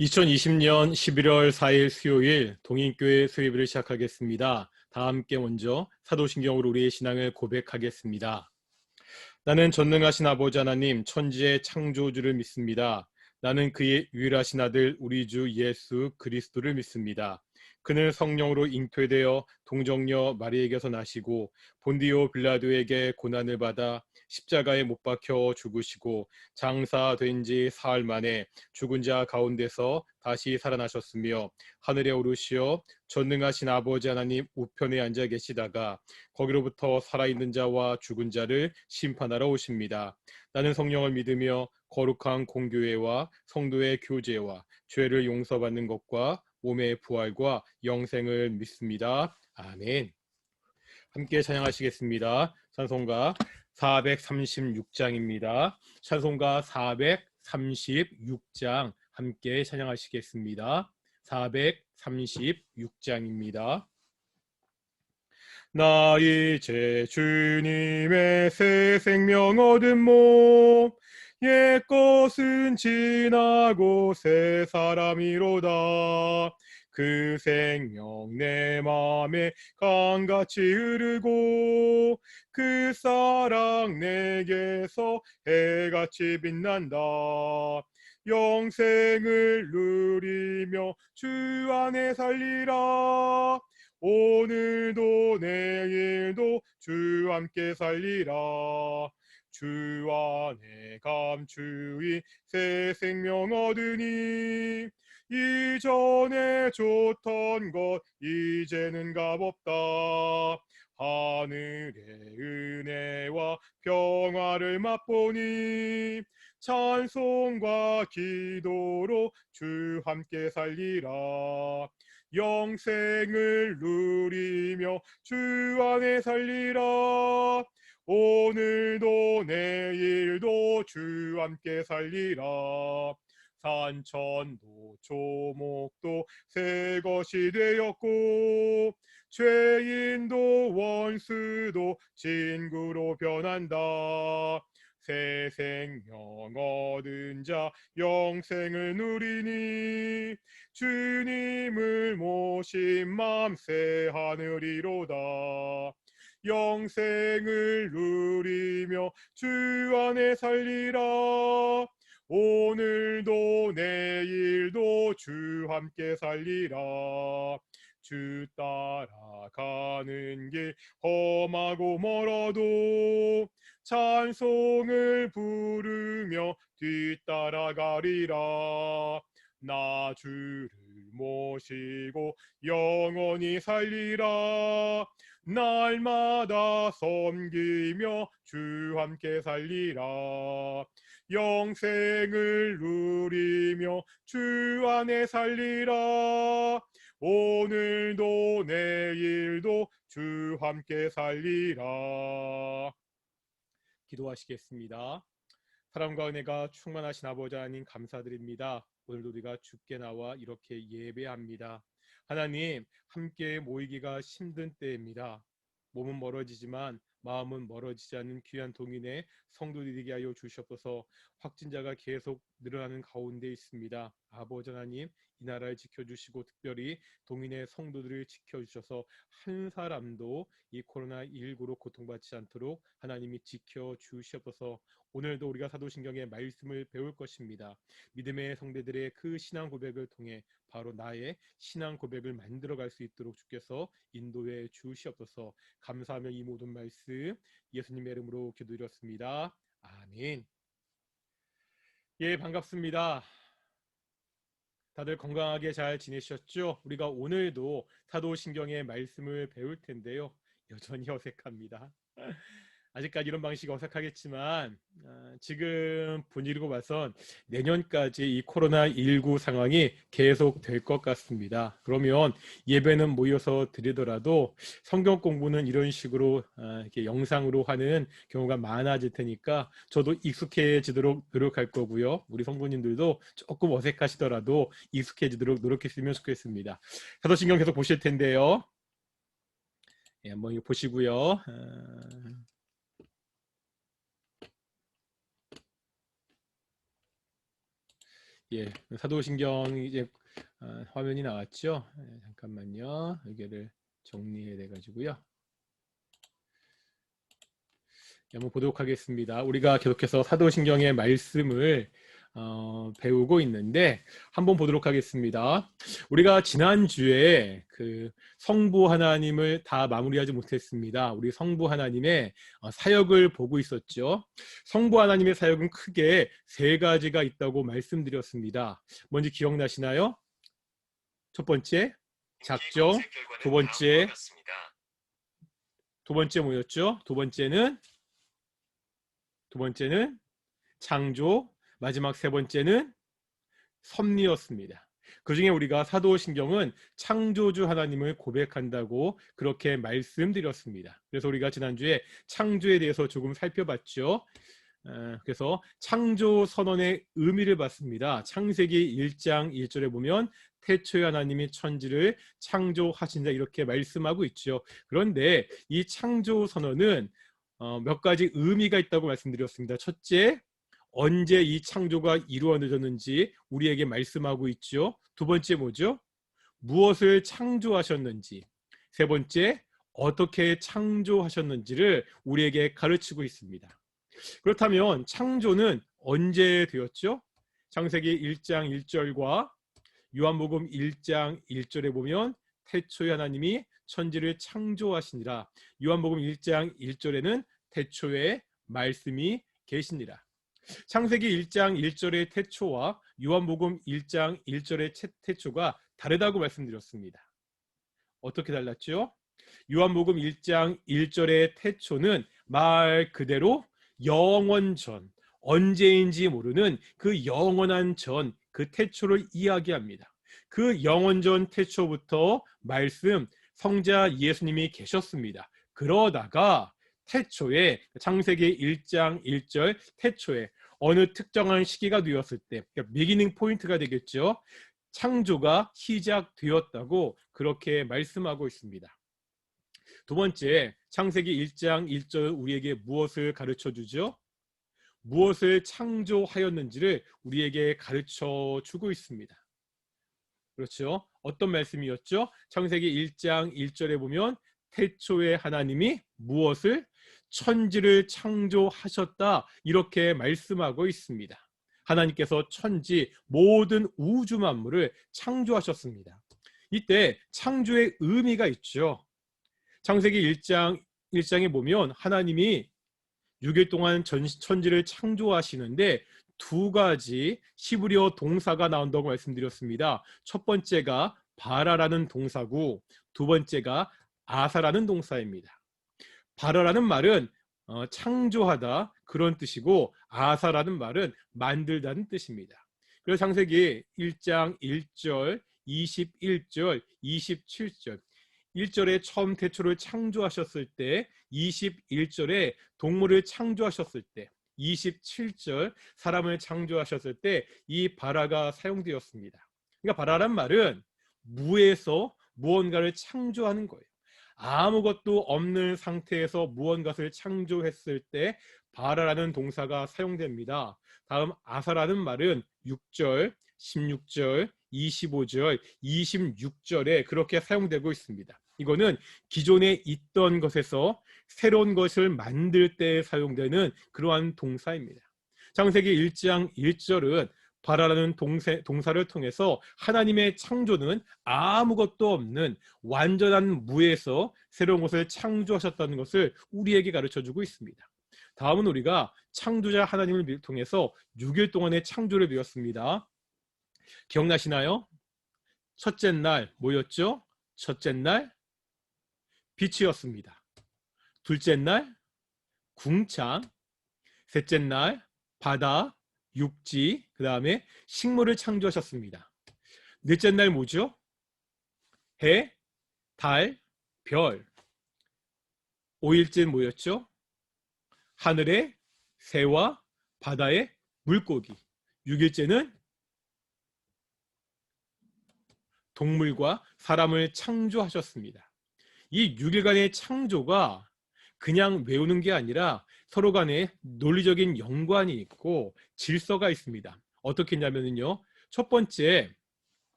2020년 11월 4일 수요일 동인교회 수요예배를 시작하겠습니다. 다 함께 먼저 사도신경으로 우리의 신앙을 고백하겠습니다. 나는 전능하신 아버지 하나님 천지의 창조주를 믿습니다. 나는 그의 유일하신 아들 우리 주 예수 그리스도를 믿습니다. 그는 성령으로 잉태되어 동정녀 마리에게서 나시고 본디오 빌라도에게 고난을 받아 십자가에 못 박혀 죽으시고 장사된 지 사흘 만에 죽은 자 가운데서 다시 살아나셨으며 하늘에 오르시어 전능하신 아버지 하나님 우편에 앉아 계시다가 거기로부터 살아있는 자와 죽은 자를 심판하러 오십니다. 나는 성령을 믿으며 거룩한 공교회와 성도의 교제와 죄를 용서받는 것과 몸의 부활과 영생을 믿습니다. 아멘. 함께 찬양하시겠습니다. 찬송가 436장입니다. 찬송가 436장 함께 찬양하시겠습니다. 436장입니다. 나 이제 주님의 새 생명 얻은 몸 옛것은 지나고 새 사람이로다. 그 생명 내 맘에 강같이 흐르고 그 사랑 내게서 해같이 빛난다. 영생을 누리며 주 안에 살리라. 오늘도 내일도 주 함께 살리라. 주 안에 감추인 새 생명 얻으니 이전에 좋던 것 이제는 값없다. 하늘의 은혜와 평화를 맛보니 찬송과 기도로 주 함께 살리라. 영생을 누리며 주 안에 살리라. 오늘도 내일도 주 함께 살리라. 산천도 조목도 새 것이 되었고 죄인도 원수도 친구로 변한다. 새 생명 얻은 자 영생을 누리니 주님을 모신 맘 새 하늘이로다. 영생을 누리며 주 안에 살리라. 오늘도 내일도 주 함께 살리라. 주 따라가는 길 험하고 멀어도 찬송을 부르며 뒤따라가리라. 나 주를 모시고 영원히 살리라. 날마다 섬기며 주 함께 살리라. 영생을 누리며 주 안에 살리라. 오늘도 내일도 주 함께 살리라. 기도하시겠습니다. 사랑과 은혜가 충만하신 아버지 하나님 감사드립니다. 오늘도 우리가 주께 나와 이렇게 예배합니다. 하나님, 함께 모이기가 힘든 때입니다. 몸은 멀어지지만 마음은 멀어지지 않는 귀한 동인의 성도들이 되게 하여 주시옵소서. 확진자가 계속 늘어나는 가운데 있습니다. 아버지 하나님, 이 나라를 지켜주시고 특별히 동인의 성도들을 지켜주셔서 한 사람도 이 코로나19로 고통받지 않도록 하나님이 지켜주시옵소서. 오늘도 우리가 사도신경의 말씀을 배울 것입니다. 믿음의 성대들의 그 신앙 고백을 통해 바로 나의 신앙 고백을 만들어갈 수 있도록 주께서 인도해 주시옵소서. 감사하며 이 모든 말씀 예수님의 이름으로 기도드렸습니다. 아멘. 예, 반갑습니다. 다들 건강하게 잘 지내셨죠? 우리가 오늘도 사도신경의 말씀을 배울 텐데요. 여전히 어색합니다. 아직까지 이런 방식이 어색하겠지만 지금 분위기로 봐선 내년까지 이 코로나19 상황이 계속 될 것 같습니다. 그러면 예배는 모여서 드리더라도 성경 공부는 이런 식으로 이렇게 영상으로 하는 경우가 많아질 테니까 저도 익숙해지도록 노력할 거고요. 우리 성도님들도 조금 어색하시더라도 익숙해지도록 노력했으면 좋겠습니다. 사도신경 계속 보실 텐데요. 예, 한번 이거 보시고요. 예, 사도신경 이제 화면이 나왔죠? 잠깐만요. 여기를 정리해야 돼 가지고요. 한번 보도록 하겠습니다. 우리가 계속해서 사도신경의 말씀을 배우고 있는데 한번 보도록 하겠습니다. 우리가 지난주에 그 성부 하나님을 다 마무리하지 못했습니다. 우리 성부 하나님의 사역을 보고 있었죠. 성부 하나님의 사역은 크게 세 가지가 있다고 말씀드렸습니다. 뭔지 기억나시나요? 첫 번째, 작정. 두 번째 뭐였죠? 두 번째는 창조, 마지막 세 번째는 섭리였습니다. 그 중에 우리가 사도신경은 창조주 하나님을 고백한다고 그렇게 말씀드렸습니다. 그래서 우리가 지난주에 창조에 대해서 조금 살펴봤죠. 그래서 창조 선언의 의미를 봤습니다. 창세기 1장 1절에 보면 태초에 하나님이 천지를 창조하신다 이렇게 말씀하고 있죠. 그런데 이 창조 선언은 몇 가지 의미가 있다고 말씀드렸습니다. 첫째, 언제 이 창조가 이루어졌는지 우리에게 말씀하고 있죠. 두 번째 뭐죠? 무엇을 창조하셨는지. 세 번째, 어떻게 창조하셨는지를 우리에게 가르치고 있습니다. 그렇다면 창조는 언제 되었죠? 창세기 1장 1절과 요한복음 1장 1절에 보면 태초에 하나님이 천지를 창조하시니라. 요한복음 1장 1절에는 태초에 말씀이 계시니라. 창세기 1장 1절의 태초와 요한복음 1장 1절의 태초가 다르다고 말씀드렸습니다. 어떻게 달랐죠? 요한복음 1장 1절의 태초는 말 그대로 영원 전, 언제인지 모르는 그 영원한 전, 그 태초를 이야기합니다. 그 영원 전 태초부터 말씀, 성자 예수님이 계셨습니다. 그러다가 태초에 창세기 1장 1절 태초에 어느 특정한 시기가 되었을 때, 그러니까 비기닝 포인트가 되겠죠. 창조가 시작되었다고 그렇게 말씀하고 있습니다. 두 번째, 창세기 1장 1절 우리에게 무엇을 가르쳐 주죠? 무엇을 창조하였는지를 우리에게 가르쳐 주고 있습니다. 그렇죠? 어떤 말씀이었죠? 창세기 1장 1절에 보면 태초에 하나님이 무엇을? 천지를 창조하셨다 이렇게 말씀하고 있습니다. 하나님께서 천지 모든 우주 만물을 창조하셨습니다. 이때 창조의 의미가 있죠. 창세기 1장에 보면 하나님이 6일 동안 천지를 창조하시는데 두 가지 히브리어 동사가 나온다고 말씀드렸습니다. 첫 번째가 바라라는 동사고 두 번째가 아사라는 동사입니다. 바라라는 말은 창조하다 그런 뜻이고 아사라는 말은 만들다는 뜻입니다. 그래서 창세기 1장 1절, 21절, 27절 1절에 처음 태초를 창조하셨을 때 21절에 동물을 창조하셨을 때 27절 사람을 창조하셨을 때 이 바라가 사용되었습니다. 그러니까 바라란 말은 무에서 무언가를 창조하는 거예요. 아무것도 없는 상태에서 무언가를 창조했을 때 바라라는 동사가 사용됩니다. 다음 아사라는 말은 6절, 16절, 25절, 26절에 그렇게 사용되고 있습니다. 이거는 기존에 있던 것에서 새로운 것을 만들 때 사용되는 그러한 동사입니다. 창세기 1장 1절은 바라라는 동사를 통해서 하나님의 창조는 아무것도 없는 완전한 무에서 새로운 것을 창조하셨다는 것을 우리에게 가르쳐주고 있습니다. 다음은 우리가 창조자 하나님을 통해서 6일 동안의 창조를 배웠습니다. 기억나시나요? 첫째 날 뭐였죠? 첫째 날 빛이었습니다. 둘째 날 궁창, 셋째 날 바다, 육지, 그 다음에 식물을 창조하셨습니다. 넷째 날 뭐죠? 해, 달, 별. 5일째 뭐였죠? 하늘의 새와 바다의 물고기. 6일째는 동물과 사람을 창조하셨습니다. 이 6일간의 창조가 그냥 외우는 게 아니라 서로 간에 논리적인 연관이 있고 질서가 있습니다. 어떻게 했냐면요. 첫 번째,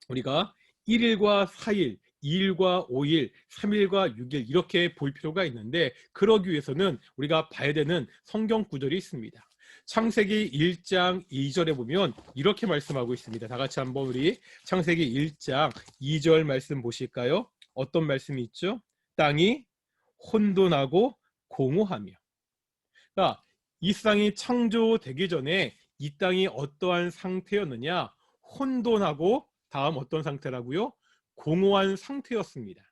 우리가 1일과 4일, 2일과 5일, 3일과 6일 이렇게 볼 필요가 있는데, 그러기 위해서는 우리가 봐야 되는 성경 구절이 있습니다. 창세기 1장 2절에 보면 이렇게 말씀하고 있습니다. 다 같이 한번 우리 창세기 1장 2절 말씀 보실까요? 어떤 말씀이 있죠? 땅이 혼돈하고 공허하며. 그러니까 이 땅이 창조되기 전에 이 땅이 어떠한 상태였느냐? 혼돈하고 다음 어떤 상태라고요? 공허한 상태였습니다.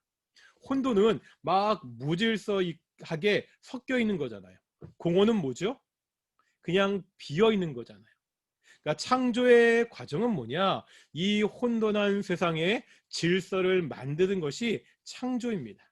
혼돈은 막 무질서하게 섞여 있는 거잖아요. 공허는 뭐죠? 그냥 비어 있는 거잖아요. 그러니까 창조의 과정은 뭐냐? 이 혼돈한 세상에 질서를 만드는 것이 창조입니다.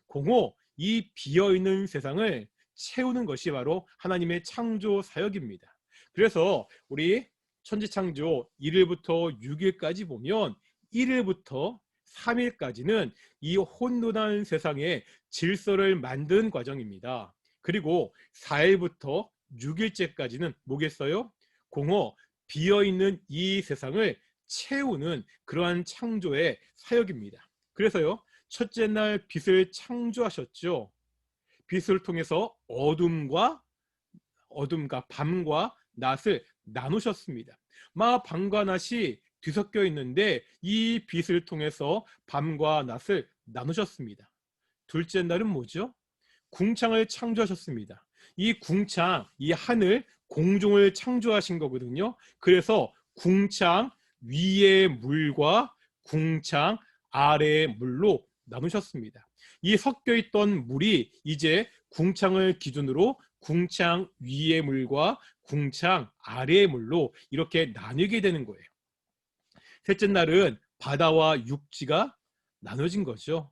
공허, 이 비어있는 세상을 채우는 것이 바로 하나님의 창조 사역입니다. 그래서 우리 천지창조 1일부터 6일까지 보면 1일부터 3일까지는 이 혼돈한 세상에 질서를 만드는 과정입니다. 그리고 4일부터 6일째까지는 뭐겠어요? 공허, 비어있는 이 세상을 채우는 그러한 창조의 사역입니다. 그래서요, 첫째 날 빛을 창조하셨죠. 빛을 통해서 어둠과 밤과 낮을 나누셨습니다. 밤과 낮이 뒤섞여 있는데 이 빛을 통해서 밤과 낮을 나누셨습니다. 둘째 날은 뭐죠? 궁창을 창조하셨습니다. 이 궁창, 이 하늘, 공중을 창조하신 거거든요. 그래서 궁창 위의 물과 궁창 아래의 물로 나누셨습니다. 이 섞여 있던 물이 이제 궁창을 기준으로 궁창 위의 물과 궁창 아래의 물로 이렇게 나뉘게 되는 거예요. 셋째 날은 바다와 육지가 나눠진 거죠.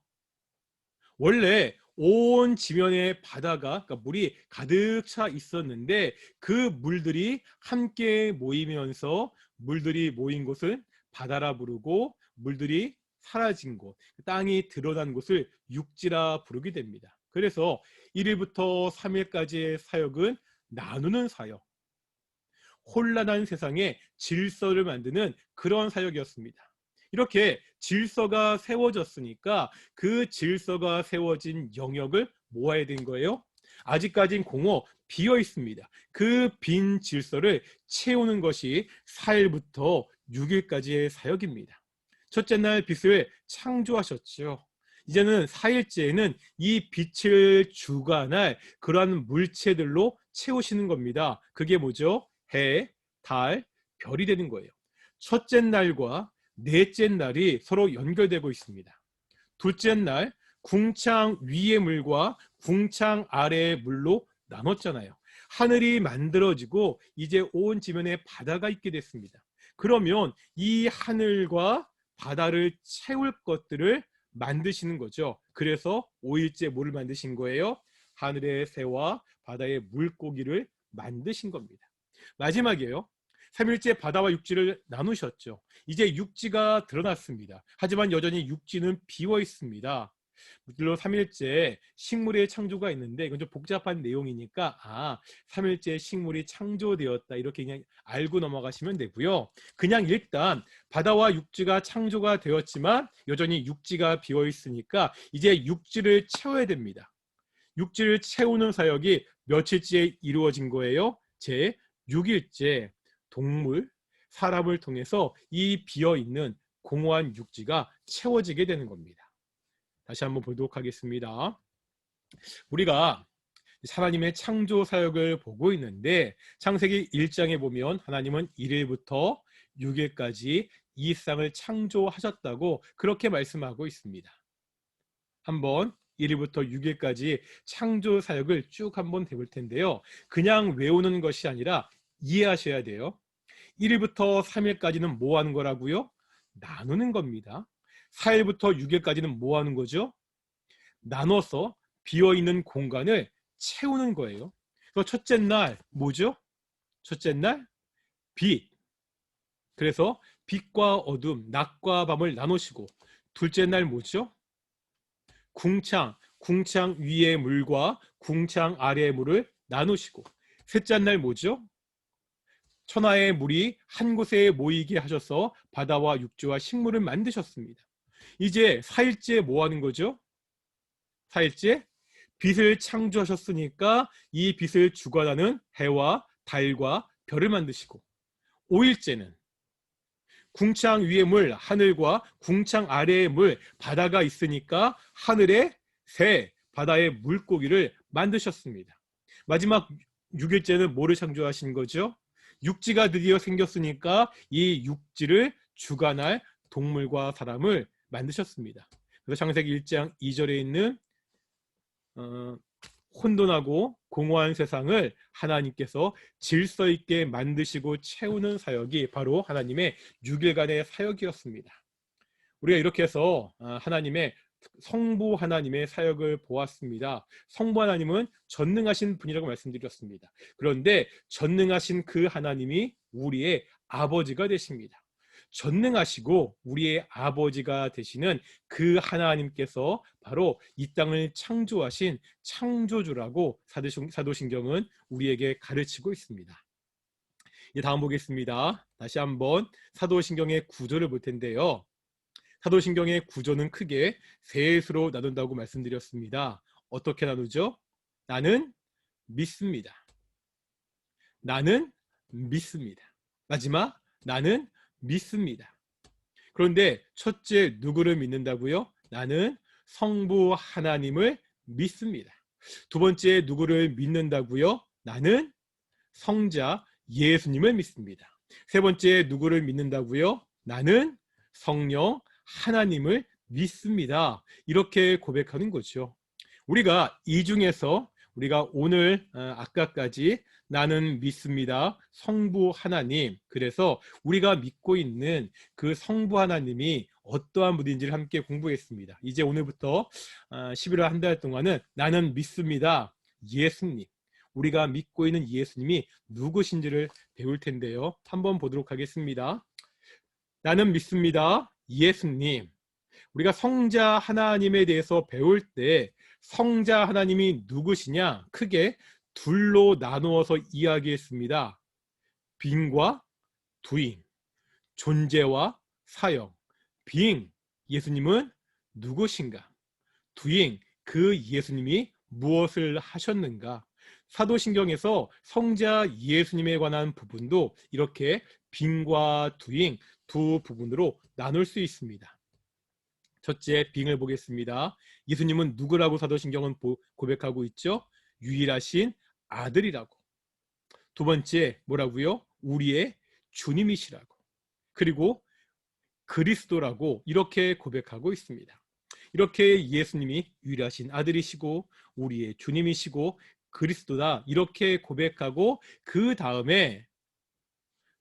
원래 온 지면에 바다가, 그러니까 물이 가득 차 있었는데 그 물들이 함께 모이면서 물들이 모인 곳을 바다라 부르고 물들이 사라진 곳, 땅이 드러난 곳을 육지라 부르게 됩니다. 그래서 1일부터 3일까지의 사역은 나누는 사역, 혼란한 세상에 질서를 만드는 그런 사역이었습니다. 이렇게 질서가 세워졌으니까 그 질서가 세워진 영역을 모아야 된 거예요. 아직까진 공허 비어 있습니다. 그 빈 질서를 채우는 것이 4일부터 6일까지의 사역입니다. 첫째 날 빛을 창조하셨죠. 이제는 4일째에는 이 빛을 주관할 그러한 물체들로 채우시는 겁니다. 그게 뭐죠? 해, 달, 별이 되는 거예요. 첫째 날과 넷째 날이 서로 연결되고 있습니다. 둘째 날 궁창 위의 물과 궁창 아래의 물로 나눴잖아요. 하늘이 만들어지고 이제 온 지면에 바다가 있게 됐습니다. 그러면 이 하늘과 바다를 채울 것들을 만드시는 거죠. 그래서 5일째 뭐를 만드신 거예요? 하늘의 새와 바다의 물고기를 만드신 겁니다. 마지막이에요. 3일째 바다와 육지를 나누셨죠. 이제 육지가 드러났습니다. 하지만 여전히 육지는 비어 있습니다. 물론 3일째 식물의 창조가 있는데 이건 좀 복잡한 내용이니까 3일째 식물이 창조되었다 이렇게 그냥 알고 넘어가시면 되고요. 그냥 일단 바다와 육지가 창조가 되었지만 여전히 육지가 비어 있으니까 이제 육지를 채워야 됩니다. 육지를 채우는 사역이 며칠째 이루어진 거예요? 제 6일째 동물, 사람을 통해서 이 비어있는 공허한 육지가 채워지게 되는 겁니다. 다시 한번 보도록 하겠습니다. 우리가 하나님의 창조 사역을 보고 있는데 창세기 1장에 보면 하나님은 1일부터 6일까지 이 세상을 창조하셨다고 그렇게 말씀하고 있습니다. 한번 1일부터 6일까지 창조 사역을 쭉 한번 해볼 텐데요. 그냥 외우는 것이 아니라 이해하셔야 돼요. 1일부터 3일까지는 뭐 하는 거라고요? 나누는 겁니다. 4일부터 6일까지는 뭐 하는 거죠? 나눠서 비어있는 공간을 채우는 거예요. 그래서 첫째 날 뭐죠? 첫째 날 빛. 그래서 빛과 어둠, 낮과 밤을 나누시고 둘째 날 뭐죠? 궁창 위의 물과 궁창 아래의 물을 나누시고 셋째 날 뭐죠? 천하의 물이 한 곳에 모이게 하셔서 바다와 육지와 식물을 만드셨습니다. 이제 4일째 뭐 하는 거죠? 4일째 빛을 창조하셨으니까 이 빛을 주관하는 해와 달과 별을 만드시고, 5일째는 궁창 위의 물, 하늘과 궁창 아래의 물, 바다가 있으니까 하늘의 새, 바다의 물고기를 만드셨습니다. 마지막 6일째는 뭐를 창조하신 거죠? 육지가 드디어 생겼으니까 이 육지를 주관할 동물과 사람을 만드셨습니다. 그래서 창세기 1장 2절에 있는 혼돈하고 공허한 세상을 하나님께서 질서 있게 만드시고 채우는 사역이 바로 하나님의 6일간의 사역이었습니다. 우리가 이렇게 해서 하나님의 성부 하나님의 사역을 보았습니다. 성부 하나님은 전능하신 분이라고 말씀드렸습니다. 그런데 전능하신 그 하나님이 우리의 아버지가 되십니다. 전능하시고 우리의 아버지가 되시는 그 하나님께서 바로 이 땅을 창조하신 창조주라고 사도신경은 우리에게 가르치고 있습니다. 이제 다음 보겠습니다. 다시 한번 사도신경의 구조를 볼 텐데요. 사도신경의 구조는 크게 셋으로 나눈다고 말씀드렸습니다. 어떻게 나누죠? 나는 믿습니다. 나는 믿습니다. 마지막, 나는 믿습니다. 그런데 첫째, 누구를 믿는다고요? 나는 성부 하나님을 믿습니다. 두 번째, 누구를 믿는다고요? 나는 성자 예수님을 믿습니다. 세 번째, 누구를 믿는다고요? 나는 성령 하나님을 믿습니다. 이렇게 고백하는 거죠. 우리가 이 중에서 우리가 오늘 아까까지 나는 믿습니다. 성부 하나님. 그래서 우리가 믿고 있는 그 성부 하나님이 어떠한 분인지를 함께 공부했습니다. 이제 오늘부터 11월 한 달 동안은 나는 믿습니다. 예수님. 우리가 믿고 있는 예수님이 누구신지를 배울 텐데요. 한번 보도록 하겠습니다. 나는 믿습니다. 예수님. 우리가 성자 하나님에 대해서 배울 때 성자 하나님이 누구시냐? 크게 둘로 나누어서 이야기했습니다. 빙과 두잉, 존재와 사역. 빙, 예수님은 누구신가? 두잉, 그 예수님이 무엇을 하셨는가? 사도신경에서 성자 예수님에 관한 부분도 이렇게 빙과 두잉 두 부분으로 나눌 수 있습니다. 첫째, 빙을 보겠습니다. 예수님은 누구라고 사도신경은 고백하고 있죠? 유일하신 아들이라고. 두 번째, 뭐라고요? 우리의 주님이시라고. 그리고 그리스도라고 이렇게 고백하고 있습니다. 이렇게 예수님이 유일하신 아들이시고 우리의 주님이시고 그리스도다 이렇게 고백하고 그 다음에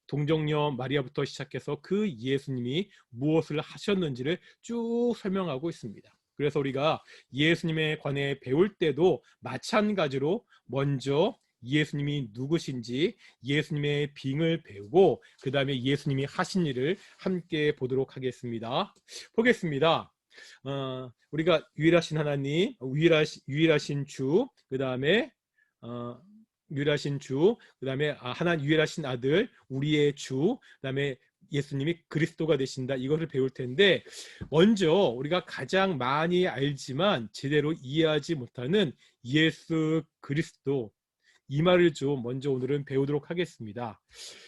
동정녀 마리아부터 시작해서 그 예수님이 무엇을 하셨는지를 쭉 설명하고 있습니다. 그래서 우리가 예수님에 관해 배울 때도 마찬가지로 먼저 예수님이 누구신지 예수님의 빙을 배우고 그 다음에 예수님이 하신 일을 함께 보도록 하겠습니다. 보겠습니다. 우리가 유일하신 하나님, 유일하신 주, 그 다음에 유일하신 주, 그 다음에 하나님 유일하신 아들, 우리의 주, 그 다음에 예수님이 그리스도가 되신다. 이것을 배울 텐데 먼저 우리가 가장 많이 알지만 제대로 이해하지 못하는 예수 그리스도 이 말을 좀 먼저 오늘은 배우도록 하겠습니다.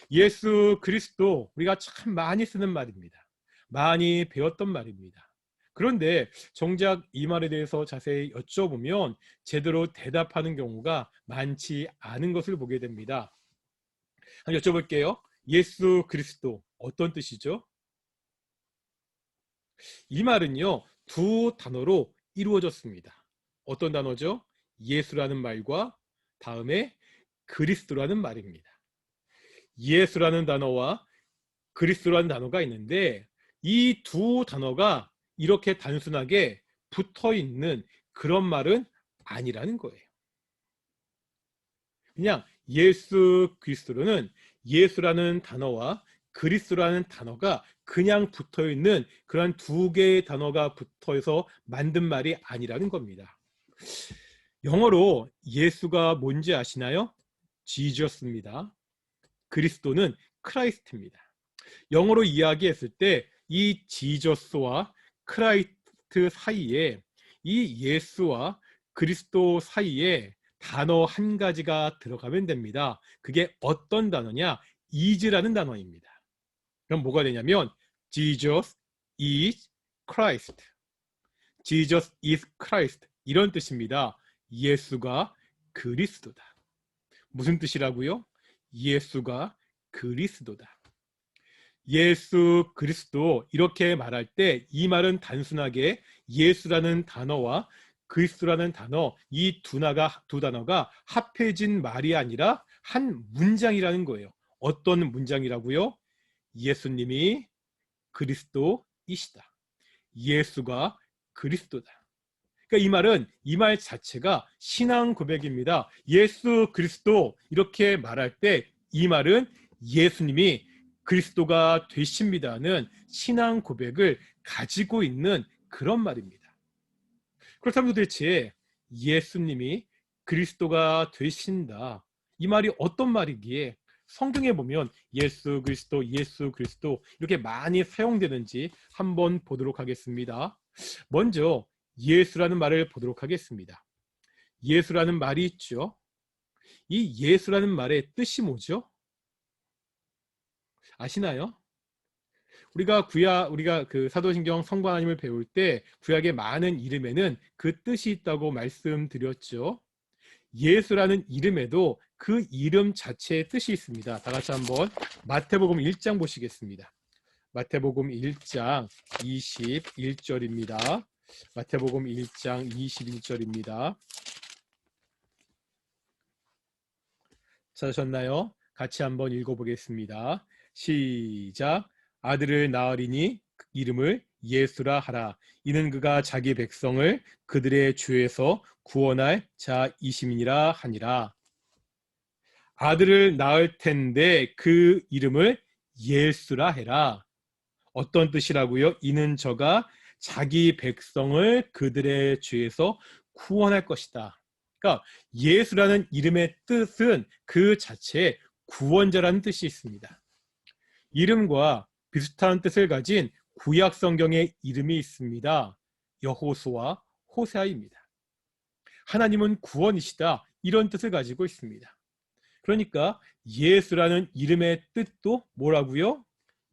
예수 그리스도 우리가 참 많이 쓰는 말입니다. 많이 배웠던 말입니다. 그런데 정작 이 말에 대해서 자세히 여쭤보면 제대로 대답하는 경우가 많지 않은 것을 보게 됩니다. 한번 여쭤볼게요. 예수 그리스도 어떤 뜻이죠? 이 말은요, 두 단어로 이루어졌습니다. 어떤 단어죠? 예수라는 말과 다음에 그리스도라는 말입니다. 예수라는 단어와 그리스도라는 단어가 있는데 이 두 단어가 이렇게 단순하게 붙어 있는 그런 말은 아니라는 거예요. 그냥 예수 그리스도로는 예수라는 단어와 그리스도라는 단어가 그냥 붙어 있는 그런 두 개의 단어가 붙어서 만든 말이 아니라는 겁니다. 영어로 예수가 뭔지 아시나요? Jesus입니다. 그리스도는 크라이스트입니다. 영어로 이야기했을 때 이 지저스와 크라이스트 사이에, 이 예수와 그리스도 사이에 단어 한 가지가 들어가면 됩니다. 그게 어떤 단어냐? is라는 단어입니다. 그럼 뭐가 되냐면 Jesus is Christ. Jesus is Christ. 이런 뜻입니다. 예수가 그리스도다. 무슨 뜻이라고요? 예수가 그리스도다. 예수 그리스도 이렇게 말할 때 이 말은 단순하게 예수라는 단어와 그리스도라는 단어, 이 두 단어가 합해진 말이 아니라 한 문장이라는 거예요. 어떤 문장이라고요? 예수님이 그리스도이시다. 예수가 그리스도다. 그러니까 이 말은, 이 말 자체가 신앙 고백입니다. 예수 그리스도 이렇게 말할 때 이 말은 예수님이 그리스도가 되십니다는 신앙 고백을 가지고 있는 그런 말입니다. 그렇다면 도대체 예수님이 그리스도가 되신다, 이 말이 어떤 말이기에 성경에 보면 예수 그리스도 이렇게 많이 사용되는지 한번 보도록 하겠습니다. 먼저 예수라는 말을 보도록 하겠습니다. 예수라는 말이 있죠. 이 예수라는 말의 뜻이 뭐죠? 아시나요? 우리가 그 사도신경 성부 하나님을 배울 때 구약의 많은 이름에는 그 뜻이 있다고 말씀드렸죠. 예수라는 이름에도 그 이름 자체의 뜻이 있습니다. 다 같이 한번 마태복음 1장 보시겠습니다. 마태복음 1장 21절입니다. 마태복음 1장 21절입니다. 찾으셨나요? 같이 한번 읽어보겠습니다. 시작. 아들을 낳으리니 이름을 예수라 하라. 이는 그가 자기 백성을 그들의 죄에서 구원할 자이심이니라 하니라. 아들을 낳을 텐데 그 이름을 예수라 해라. 어떤 뜻이라고요? 이는 저가 자기 백성을 그들의 죄에서 구원할 것이다. 그러니까 예수라는 이름의 뜻은 그 자체에 구원자라는 뜻이 있습니다. 이름과 비슷한 뜻을 가진 구약 성경의 이름이 있습니다. 여호수아, 호세아입니다. 하나님은 구원이시다, 이런 뜻을 가지고 있습니다. 그러니까 예수라는 이름의 뜻도 뭐라고요?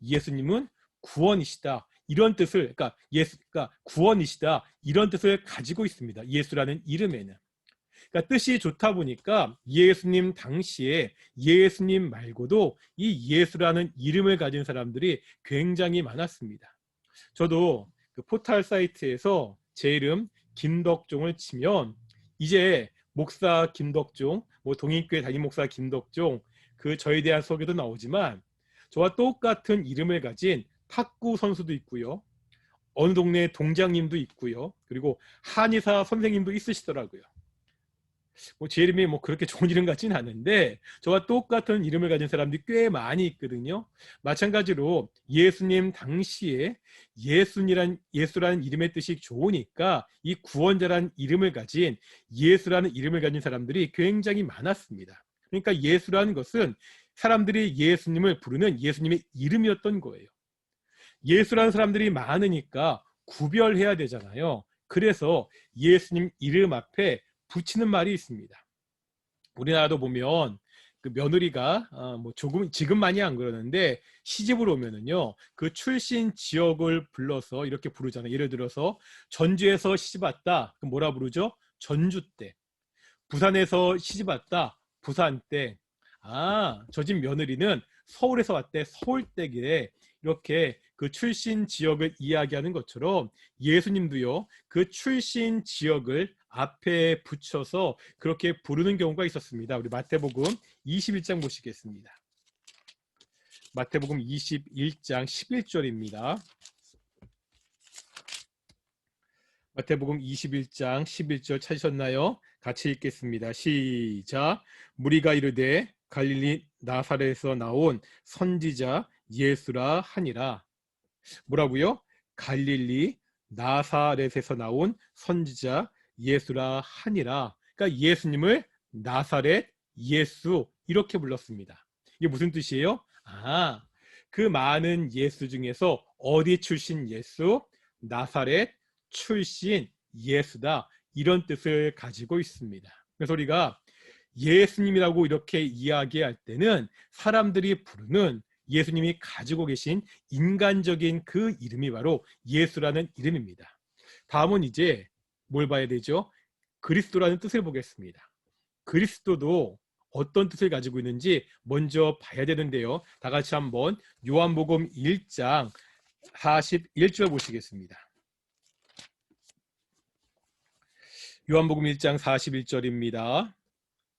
예수님은 구원이시다, 이런 뜻을, 그러니까 구원이시다, 이런 뜻을 가지고 있습니다. 예수라는 이름에는. 그러니까 뜻이 좋다 보니까 예수님 당시에 예수님 말고도 이 예수라는 이름을 가진 사람들이 굉장히 많았습니다. 저도 그 포털 사이트에서 제 이름 김덕종을 치면 이제 목사 김덕종, 뭐 동인교회 담임 목사 김덕종, 그 저에 대한 소개도 나오지만 저와 똑같은 이름을 가진 탁구 선수도 있고요. 어느 동네 동장님도 있고요. 그리고 한의사 선생님도 있으시더라고요. 제 이름이 그렇게 좋은 이름 같지는 않은데 저와 똑같은 이름을 가진 사람들이 꽤 많이 있거든요. 마찬가지로 예수님 당시에 예수라는 이름의 뜻이 좋으니까 이 구원자라는 이름을 가진, 예수라는 이름을 가진 사람들이 굉장히 많았습니다. 그러니까 예수라는 것은 사람들이 예수님을 부르는 예수님의 이름이었던 거예요. 예수라는 사람들이 많으니까 구별해야 되잖아요. 그래서 예수님 이름 앞에 붙이는 말이 있습니다. 우리나라도 보면 그 며느리가 지금 많이 안 그러는데 시집을 오면은요, 그 출신 지역을 불러서 이렇게 부르잖아요. 예를 들어서 전주에서 시집 왔다, 그럼 뭐라 부르죠? 전주댁. 부산에서 시집 왔다, 부산댁. 저 집 며느리는 서울에서 왔대, 서울댁에. 이렇게 그 출신 지역을 이야기하는 것처럼 예수님도요, 그 출신 지역을 앞에 붙여서 그렇게 부르는 경우가 있었습니다. 우리 마태복음 21장 보시겠습니다. 마태복음 21장 11절입니다. 마태복음 21장 11절 찾으셨나요? 같이 읽겠습니다. 시작. 무리가 이르되 갈릴리 나사렛에서 나온 선지자 예수라 하니라. 뭐라고요? 갈릴리 나사렛에서 나온 선지자 예수라 하니라. 그러니까 예수님을 나사렛 예수 이렇게 불렀습니다. 이게 무슨 뜻이에요? 그 많은 예수 중에서 어디 출신 예수? 나사렛 출신 예수다. 이런 뜻을 가지고 있습니다. 그래서 우리가 예수님이라고 이렇게 이야기할 때는 사람들이 부르는 예수님이 가지고 계신 인간적인 그 이름이 바로 예수라는 이름입니다. 다음은 이제 뭘 봐야 되죠? 그리스도라는 뜻을 보겠습니다. 그리스도도 어떤 뜻을 가지고 있는지 먼저 봐야 되는데요. 다 같이 한번 요한복음 1장 41절 보시겠습니다. 요한복음 1장 41절입니다.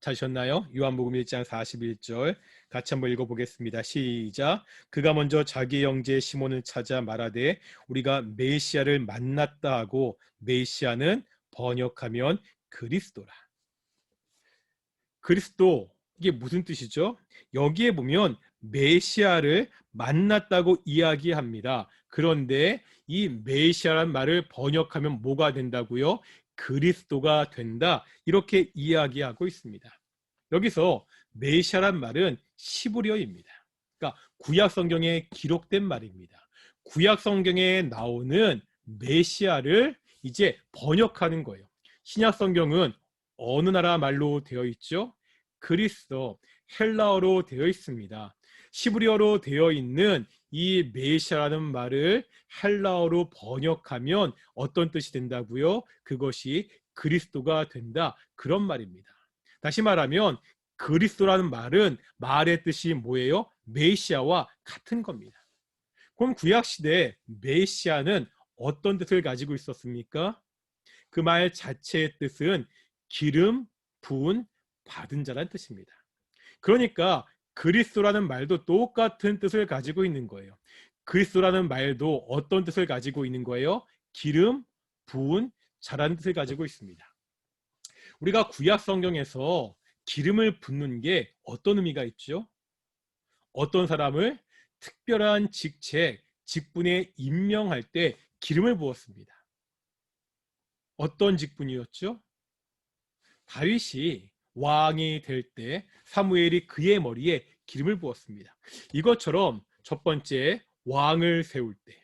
찾으셨나요? 요한복음 1장 41절 같이 한번 읽어보겠습니다. 시작. 그가 먼저 자기 형제 시몬을 찾아 말하되 우리가 메시아를 만났다 하고, 메시아는 번역하면 그리스도라. 그리스도, 이게 무슨 뜻이죠? 여기에 보면 메시아를 만났다고 이야기합니다. 그런데 이 메시아란 말을 번역하면 뭐가 된다고요? 그리스도가 된다. 이렇게 이야기하고 있습니다. 여기서 메시아란 말은 시브리어입니다. 그러니까 구약 성경에 기록된 말입니다. 구약 성경에 나오는 메시아를 이제 번역하는 거예요. 신약 성경은 어느 나라 말로 되어 있죠? 그리스도, 헬라어로 되어 있습니다. 시브리어로 되어 있는 이 메시아라는 말을 헬라어로 번역하면 어떤 뜻이 된다고요? 그것이 그리스도가 된다. 그런 말입니다. 다시 말하면 그리스도라는 말은 말의 뜻이 뭐예요? 메시아와 같은 겁니다. 그럼 구약시대 메시아는 어떤 뜻을 가지고 있었습니까? 그 말 자체의 뜻은 기름 부은 받은 자란 뜻입니다. 그러니까 그리스도라는 말도 똑같은 뜻을 가지고 있는 거예요. 그리스도라는 말도 어떤 뜻을 가지고 있는 거예요? 기름 부은 자라는 뜻을 가지고 있습니다. 우리가 구약 성경에서 기름을 붓는 게 어떤 의미가 있죠? 어떤 사람을 특별한 직책, 직분에 임명할 때 기름을 부었습니다. 어떤 직분이었죠? 다윗이 왕이 될 때 사무엘이 그의 머리에 기름을 부었습니다. 이것처럼 첫 번째 왕을 세울 때,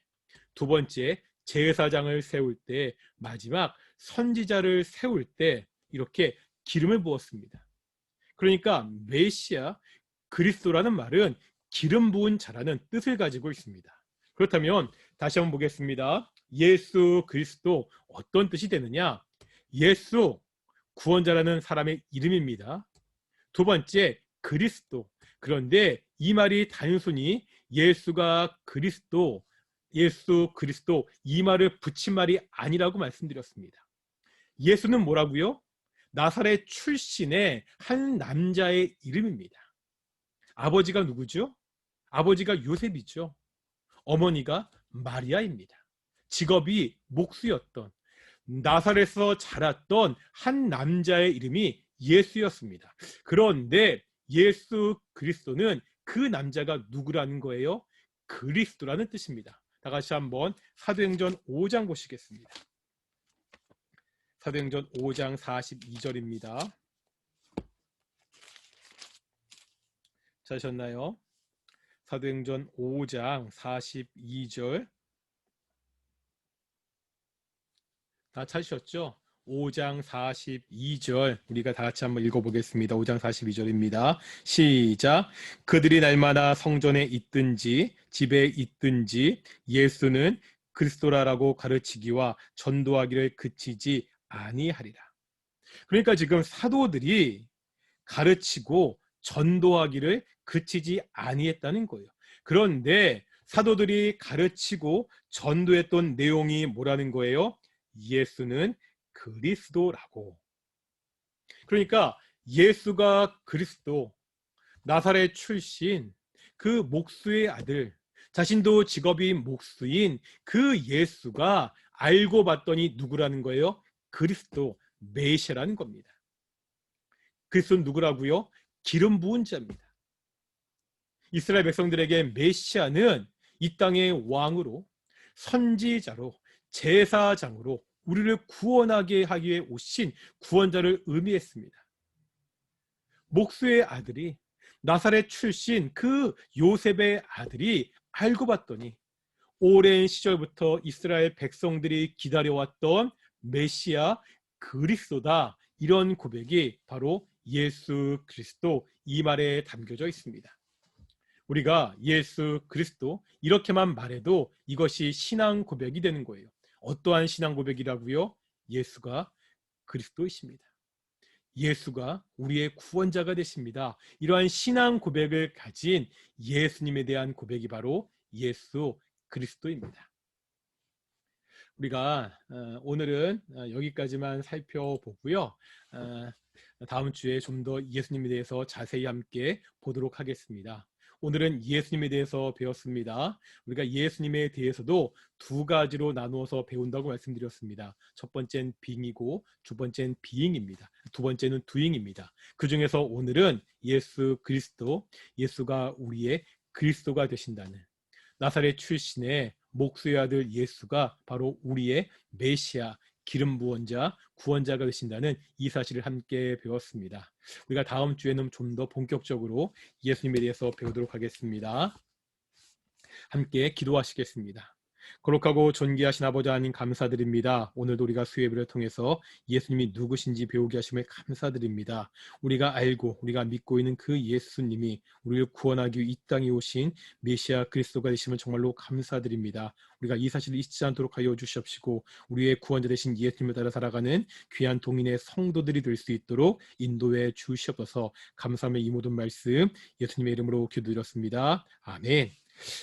두 번째 제사장을 세울 때, 마지막 선지자를 세울 때 이렇게 기름을 부었습니다. 그러니까 메시아, 그리스도라는 말은 기름 부은 자라는 뜻을 가지고 있습니다. 그렇다면 다시 한번 보겠습니다. 예수 그리스도 어떤 뜻이 되느냐? 예수, 구원자라는 사람의 이름입니다. 두 번째, 그리스도. 그런데 이 말이 단순히 예수가 그리스도, 예수 그리스도 이 말을 붙인 말이 아니라고 말씀드렸습니다. 예수는 뭐라고요? 나사렛 출신의 한 남자의 이름입니다. 아버지가 누구죠? 아버지가 요셉이죠. 어머니가 마리아입니다. 직업이 목수였던, 나사렛에서 자랐던 한 남자의 이름이 예수였습니다. 그런데 예수 그리스도는 그 남자가 누구라는 거예요? 그리스도라는 뜻입니다. 다 같이 한번 사도행전 5장 보시겠습니다. 사도행전 5장 42절입니다. 찾으셨나요? 사도행전 5장 42절 다 찾으셨죠? 5장 42절 우리가 다 같이 한번 읽어보겠습니다. 5장 42절입니다. 시작. 그들이 날마다 성전에 있든지 집에 있든지 예수는 그리스도라라고 가르치기와 전도하기를 그치지 아니하리라. 그러니까 지금 사도들이 가르치고 전도하기를 그치지 아니했다는 거예요. 그런데 사도들이 가르치고 전도했던 내용이 뭐라는 거예요? 예수는 그리스도라고. 그러니까 예수가 그리스도, 나사렛 출신, 그 목수의 아들, 자신도 직업이 목수인 그 예수가 알고 봤더니 누구라는 거예요? 그리스도, 메시아라는 겁니다. 그리스도는 누구라고요? 기름 부은 자입니다. 이스라엘 백성들에게 메시아는 이 땅의 왕으로, 선지자로, 제사장으로 우리를 구원하게 하기 위해 오신 구원자를 의미했습니다. 목수의 아들이 나사렛 출신 그 요셉의 아들이 알고 봤더니 오랜 시절부터 이스라엘 백성들이 기다려왔던 메시아 그리스도다. 이런 고백이 바로 예수 그리스도 이 말에 담겨져 있습니다. 우리가 예수 그리스도 이렇게만 말해도 이것이 신앙 고백이 되는 거예요. 어떠한 신앙 고백이라고요? 예수가 그리스도이십니다. 예수가 우리의 구원자가 되십니다. 이러한 신앙 고백을 가진 예수님에 대한 고백이 바로 예수 그리스도입니다. 우리가 오늘은 여기까지만 살펴보고요. 다음 주에 좀 더 예수님에 대해서 자세히 함께 보도록 하겠습니다. 오늘은 예수님에 대해서 배웠습니다. 우리가 예수님에 대해서도 두 가지로 나누어서 배운다고 말씀드렸습니다. 첫 번째는 빙이고 두 번째는 비잉입니다. 두 번째는 두잉입니다. 그 중에서 오늘은 예수 그리스도, 예수가 우리의 그리스도가 되신다는 나사렛 출신의 목수의 아들 예수가 바로 우리의 메시아, 기름 부원자, 구원자가 되신다는 이 사실을 함께 배웠습니다. 우리가 다음 주에는 좀 더 본격적으로 예수님에 대해서 배우도록 하겠습니다. 함께 기도하시겠습니다. 거룩하고 존귀하신 아버지 하나님 감사드립니다. 오늘도 우리가 수예배를 통해서 예수님이 누구신지 배우게 하심을 감사드립니다. 우리가 알고 우리가 믿고 있는 그 예수님이 우리를 구원하기 위해 이 땅에 오신 메시아 그리스도가 되심을 정말로 감사드립니다. 우리가 이 사실을 잊지 않도록 하여 주시옵시고 우리의 구원자 되신 예수님을 따라 살아가는 귀한 동인의 성도들이 될 수 있도록 인도해 주시옵소서. 감사함의 이 모든 말씀 예수님의 이름으로 기도드렸습니다. 아멘.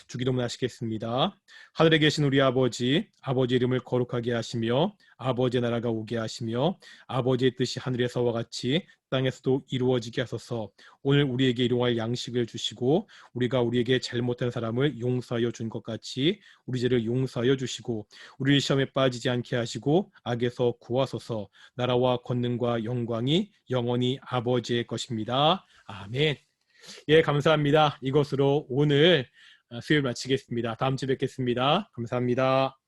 주기도문 하시겠습니다. 하늘에 계신 우리 아버지, 아버지 이름을 거룩하게 하시며 아버지의 나라가 오게 하시며 아버지의 뜻이 하늘에서와 같이 땅에서도 이루어지게 하소서. 오늘 우리에게 일용할 양식을 주시고 우리가 우리에게 잘못한 사람을 용서하여 준 것 같이 우리 죄를 용서하여 주시고 우리를 시험에 빠지지 않게 하시고 악에서 구하소서. 나라와 권능과 영광이 영원히 아버지의 것입니다. 아멘. 예, 감사합니다. 이것으로 오늘 수요일 마치겠습니다. 다음 주에 뵙겠습니다. 감사합니다.